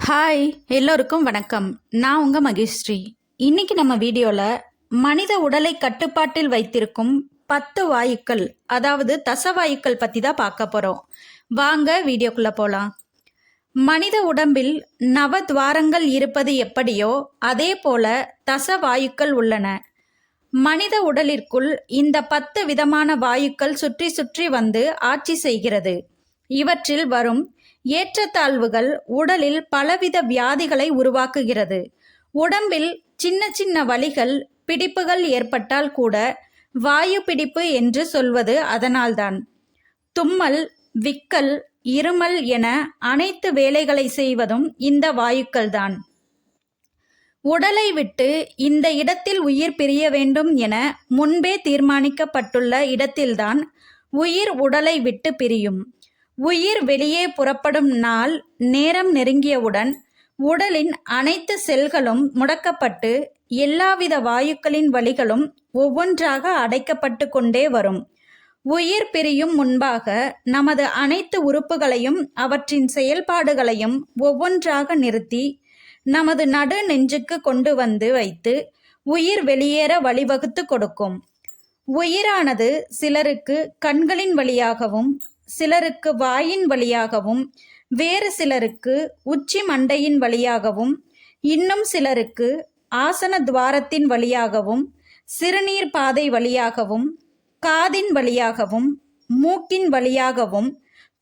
Hi, எல்லோருக்கும் வணக்கம். நான் உங்க மகேஸ்ரீ. இன்னைக்கு நம்ம வீடியோவில் மனித உடலை கட்டுப்பாட்டில் வைத்திருக்கும் 10 வாயுக்கள், அதாவது தசவாயுக்கள் பற்றி தான் பார்க்க போகிறோம். வாங்க வீடியோக்குள்ளே போகலாம். மனித உடம்பில் நவத்வாரங்கள் இருப்பது எப்படியோ அதே போல தசவாயுக்கள் உள்ளன. மனித உடலிற்குள் இந்த 10 விதமான வாயுக்கள் சுற்றி சுற்றி வந்து ஆட்சி செய்கிறது. இவற்றில் வரும் ஏற்றத்தாழ்வுகள் உடலில் பலவித வியாதிகளை உருவாக்குகிறது. உடம்பில் சின்ன சின்ன வலிகள், பிடிப்புகள் ஏற்பட்டால் கூட வாயு பிடிப்பு என்று சொல்வது அதனால்தான். தும்மல், விக்கல், இருமல் என அனைத்து வேலைகளை செய்வதும் இந்த வாயுக்கள்தான். உடலை விட்டு இந்த இடத்தில் உயிர் பிரிய வேண்டும் என முன்பே தீர்மானிக்கப்பட்டுள்ள இடத்தில்தான் உயிர் உடலை விட்டு பிரியும். உயிர் வெளியே புறப்படும் நாள் நேரம் நெருங்கியவுடன் உடலின் அனைத்து செல்களும் முடக்கப்பட்டு எல்லாவித வாயுக்களின் வழிகளும் ஒவ்வொன்றாக அடைக்கப்பட்டு கொண்டே வரும். உயிர் பிரியும் முன்பாக நமது அனைத்து உறுப்புகளையும் அவற்றின் செயல்பாடுகளையும் ஒவ்வொன்றாக நிறுத்தி நமது நடு நெஞ்சுக்கு கொண்டு வந்து வைத்து உயிர் வெளியேற வழிவகுத்து கொடுக்கும். உயிரானது சிலருக்கு கண்களின் வழியாகவும், சிலருக்கு வாயின் வழியாகவும், வேறு சிலருக்கு உச்சி மண்டையின் வழியாகவும், இன்னும் சிலருக்கு ஆசன துவாரத்தின் வழியாகவும், சிறுநீர் பாதை வழியாகவும், காதின் வழியாகவும், மூக்கின் வழியாகவும்,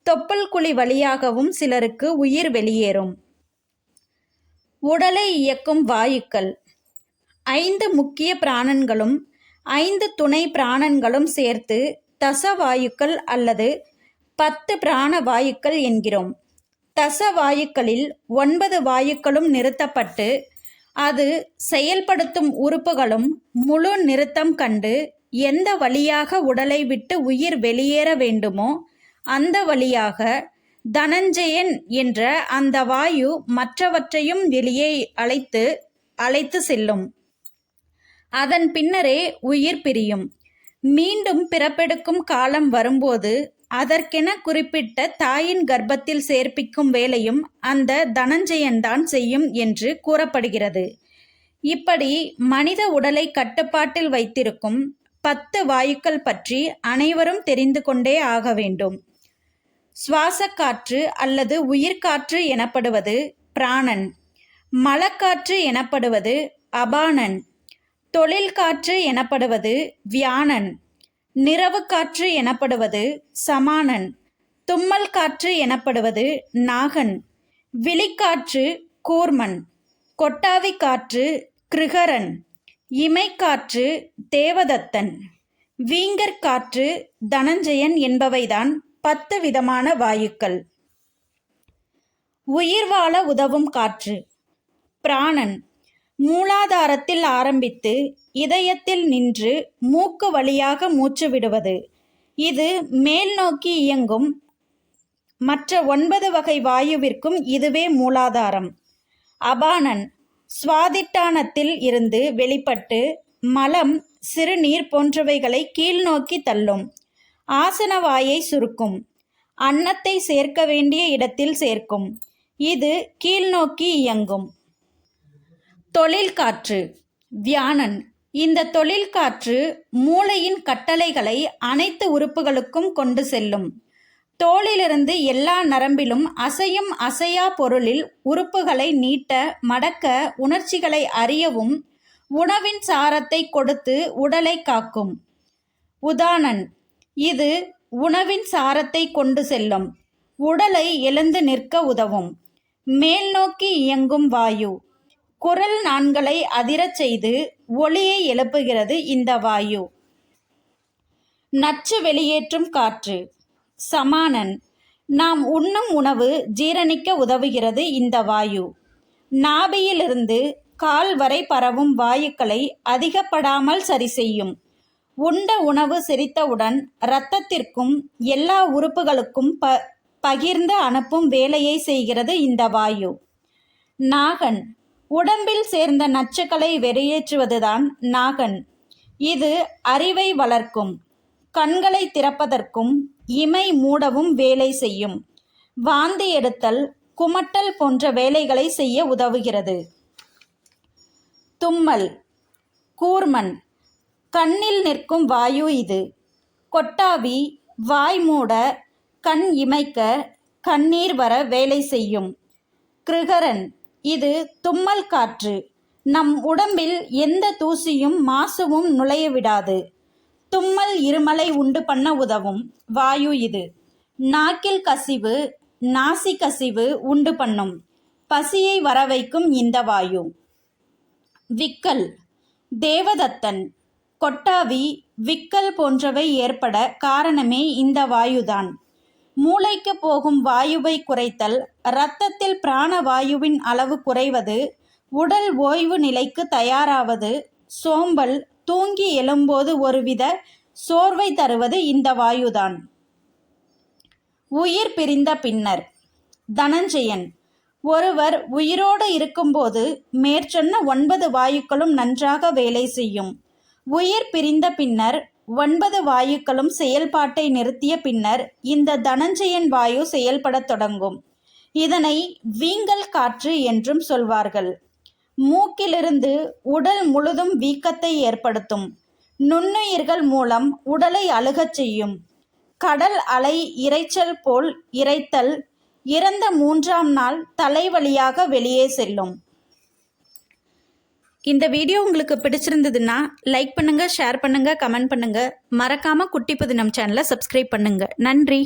தொப்புள் குழி வழியாகவும் சிலருக்கு உயிர் வெளியேறும். உடலை இயக்கும் வாயுக்கள் 5 முக்கிய பிராணன்களும் 5 துணை பிராணன்களும் சேர்த்து தசவாயுக்கள் அல்லது 10 பிராண வாயுக்கள் என்கிறோம். தசவாயுக்களில் 9 வாயுக்களும் நிறுத்தப்பட்டு அது செயல்படுத்தும் உறுப்புகளும் முழு நிறுத்தம் கண்டு எந்த வழியாக உடலை விட்டு உயிர் வெளியேற வேண்டுமோ அந்த வழியாக தனஞ்சயன் என்ற அந்த வாயு மற்றவற்றையும் வெளியே அழைத்து செல்லும். அதன் பின்னரே உயிர் பிரியும். மீண்டும் பிறப்பெடுக்கும் காலம் வரும்போது அதற்கென குறிப்பிட்ட தாயின் கர்ப்பத்தில் சேர்ப்பிக்கும் வேலையும் அந்த தனஞ்சயன்தான் செய்யும் என்று கூறப்படுகிறது. இப்படி மனித உடலை கட்டுப்பாட்டில் வைத்திருக்கும் 10 வாயுக்கள் பற்றி அனைவரும் தெரிந்து கொண்டே ஆக வேண்டும். சுவாசக்காற்று அல்லது உயிர்காற்று எனப்படுவது பிராணன், மலக்காற்று எனப்படுவது அபானன், தொழில் காற்று எனப்படுவது வியானன், நிரவு காற்று எனப்படுவது சமானன், தும்மல் காற்று எனப்படுவது நாகன், விழிக்காற்று கூர்மன், கொட்டாவி காற்று கிருகரன், இமைக்காற்று தேவதத்தன், வீங்கர் காற்று தனஞ்சயன் என்பவைதான் 10 விதமான வாயுக்கள். உயிர் வாழ உதவும் காற்று பிராணன் மூலாதாரத்தில் ஆரம்பித்து இதயத்தில் நின்று மூக்கு வழியாக மூச்சு விடுவது. இது மேல் நோக்கி இயங்கும். மற்ற 9 வகை வாயுவிற்கும் இதுவே மூலாதாரம். அபானன் சுவாதிட்டானத்தில் இருந்து வெளிப்பட்டு மலம், சிறுநீர் போன்றவைகளை கீழ் நோக்கி தள்ளும். ஆசன வாயை சுருக்கும். அன்னத்தை சேர்க்க வேண்டிய இடத்தில் சேர்க்கும். இது கீழ் நோக்கி இயங்கும். தொழில் காற்று வியானன். இந்த தொழில் காற்று மூளையின் கட்டளைகளை அனைத்து உறுப்புகளுக்கும் கொண்டு செல்லும். தோலிலிருந்து எல்லா நரம்பிலும் அசையும் அசையா பொருளில் உறுப்புகளை நீட்ட, மடக்க, உணர்ச்சிகளை அறியவும் உணவின் சாரத்தை கொடுத்து உடலை காக்கும். உதானன். இது உணவின் சாரத்தை கொண்டு செல்லும். உடலை எழுந்து நிற்க உதவும். மேல் நோக்கி இயங்கும் வாயு. குரல் நாண்களை அதிரச் செய்து ஒலியை எழுப்புகிறது இந்த வாயு. நச்சு வெளியேற்றும் காற்று சமானன். நாம் உண்ணும் உணவு ஜீரணிக்க உதவுகிறது இந்த வாயு. நாபியிலிருந்து கால் வரை பரவும் வாயுக்களை அதிகப்படாமல் சரி செய்யும். உண்ட உணவு செரித்தவுடன் இரத்தத்திற்கும் எல்லா உறுப்புகளுக்கும் பகிர்ந்து அனுப்பும் வேலையை செய்கிறது இந்த வாயு. நாகன். உடம்பில் சேர்ந்த நச்சுக்களை வெளியேற்றுவதுதான் நாகன். இது அறிவை வளர்க்கும். கண்களை திறப்பதற்கும் இமை மூடவும் வேலை செய்யும். வாந்தி எடுத்தல், குமட்டல் போன்ற வேலைகளை செய்ய உதவுகிறது. தும்மல், கூர்மன், கண்ணில் நிற்கும் வாயு இது. கொட்டாவி, வாய் மூட, கண் இமைக்க, கண்ணீர் வர வேலை செய்யும். கிருகரன், இது தும்மல் காற்று. நம் உடம்பில் எந்த தூசியும் மாசுவும் நுழைய விடாது. தும்மல் இருமலை உண்டு பண்ண உதவும் வாயு இது. நாக்கில் கசிவு, நாசி கசிவு உண்டு பண்ணும். பசியை வர வைக்கும் இந்த வாயு. விக்கல், தேவதத்தன், கொட்டாவி, விக்கல் போன்றவை ஏற்பட காரணமே இந்த வாயுதான். மூளைக்கு போகும் வாயுவை குறைத்தல், இரத்தத்தில் பிராண வாயுவின் அளவு குறைவது, உடல் ஓய்வு நிலைக்கு தயாராவது, சோம்பல், தூங்கி எழும்போது ஒருவித சோர்வை தருவது இந்த வாயுதான். உயிர் பிரிந்த பின்னர். தனஞ்சயன், ஒருவர் உயிரோடு இருக்கும்போது மேற்சொன்ன 9 வாயுக்களும் நன்றாக வேலை செய்யும். உயிர் பிரிந்த பின்னர் 9 வாயுக்களும் செயல்பாட்டை நிறுத்திய பின்னர் இந்த தனஞ்சயன் வாயு செயல்படத் தொடங்கும். இதனை வீங்கல் காற்று என்றும் சொல்வார்கள். மூக்கிலிருந்து உடல் முழுதும் வீக்கத்தை ஏற்படுத்தும். நுண்ணுயிர்கள் மூலம் உடலை அழுகச் செய்யும். கடல் அலை இரைச்சல் போல் இரைத்தல், இறந்த 3ஆம் நாள் தலைவலியாக வெளியே செல்லும். இந்த வீடியோ உங்களுக்கு பிடிச்சிருந்ததுன்னா லைக் பண்ணுங்கள், ஷேர் பண்ணுங்கள், கமெண்ட் பண்ணுங்கள். மறக்காமல் குட்டி புதினம் சேனலை சப்ஸ்கிரைப் பண்ணுங்கள். நன்றி.